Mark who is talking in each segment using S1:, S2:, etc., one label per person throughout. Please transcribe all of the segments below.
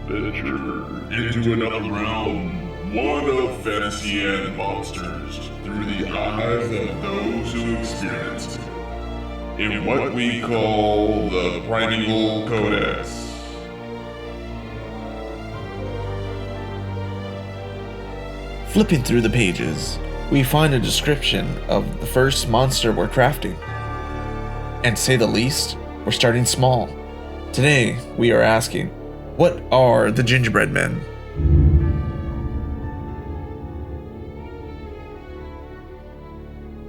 S1: Venture into another realm, one of fantasy and monsters, through the eyes of those who experienced it, in what we call the Primeval Codex.
S2: Flipping through the pages, we find a description of the first monster we're crafting. And to say the least, we're starting small. Today, we are asking, what are the Gingerbread Men?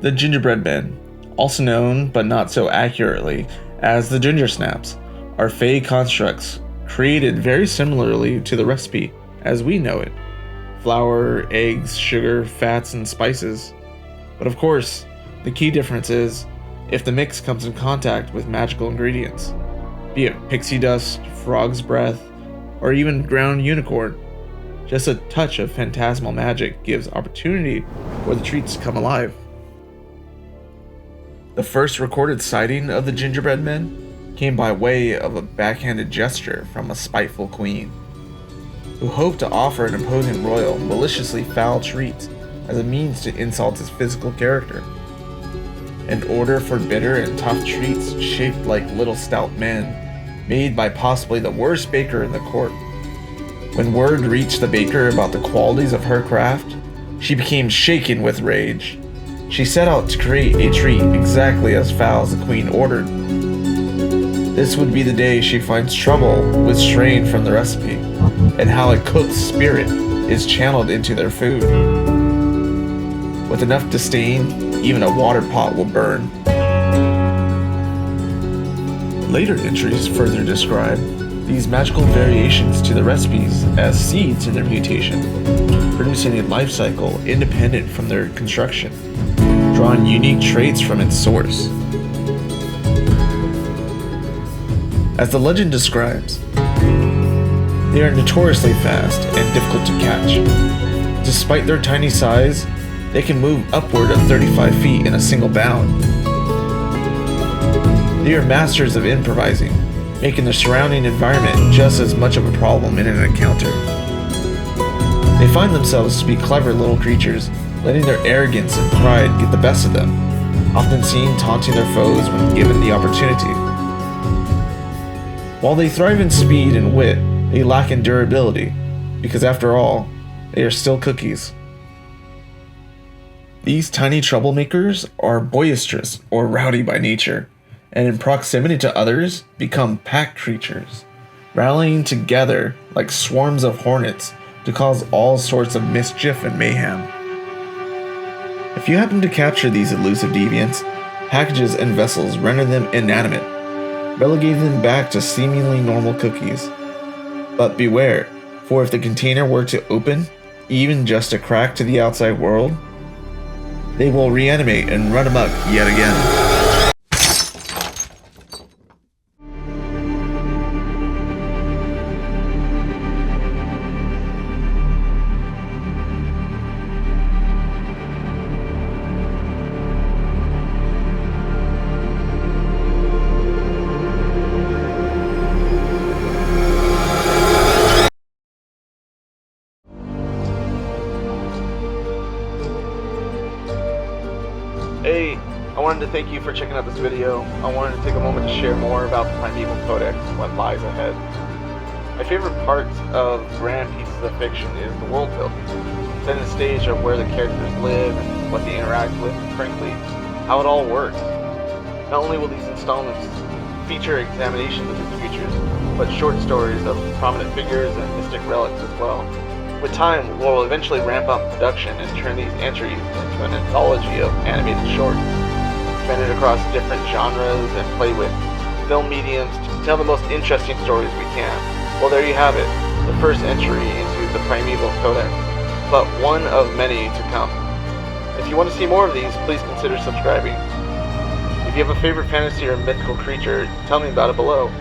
S2: The Gingerbread Men, also known but not so accurately as the Ginger Snaps, are fey constructs created very similarly to the recipe as we know it. Flour, eggs, sugar, fats, and spices. But of course, the key difference is if the mix comes in contact with magical ingredients, be it pixie dust, frog's breath, or even ground unicorn. Just a touch of phantasmal magic gives opportunity for the treats to come alive. The first recorded sighting of the Gingerbread Men came by way of a backhanded gesture from a spiteful queen, who hoped to offer an opposing royal maliciously foul treats as a means to insult his physical character. An order for bitter and tough treats shaped like little stout men, made by possibly the worst baker in the court. When word reached the baker about the qualities of her craft, she became shaken with rage. She set out to create a treat exactly as foul as the queen ordered. This would be the day she finds trouble with strain from the recipe, and how a cook's spirit is channeled into their food. With enough disdain, even a water pot will burn. Later entries further describe these magical variations to the recipes as seeds in their mutation, producing a life cycle independent from their construction, drawing unique traits from its source. As the legend describes, they are notoriously fast and difficult to catch. Despite their tiny size, they can move upward of 35 feet in a single bound. They are masters of improvising, making the surrounding environment just as much of a problem in an encounter. They find themselves to be clever little creatures, letting their arrogance and pride get the best of them, often seen taunting their foes when given the opportunity. While they thrive in speed and wit, they lack in durability, because after all, they are still cookies. These tiny troublemakers are boisterous or rowdy by nature, and in proximity to others become pack creatures, rallying together like swarms of hornets to cause all sorts of mischief and mayhem. If you happen to capture these elusive deviants, packages and vessels render them inanimate, relegating them back to seemingly normal cookies. But beware, for if the container were to open, even just a crack to the outside world, they will reanimate and run amok yet again. Hey, I wanted to thank you for checking out this video. I wanted to take a moment to share more about the Primeval Codex and what lies ahead. My favorite parts of grand pieces of fiction is the world building, setting the stage of where the characters live and what they interact with, and frankly, how it all works. Not only will these installments feature examinations of these creatures, but short stories of prominent figures and mystic relics as well. With time, we'll eventually ramp up production and turn these entries into an anthology of animated shorts, expanded across different genres and play with film mediums to tell the most interesting stories we can. Well, there you have it, the first entry into the Primeval Codex, but one of many to come. If you want to see more of these, please consider subscribing. If you have a favorite fantasy or mythical creature, tell me about it below.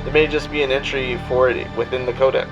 S2: There may just be an entry for it within the Codex.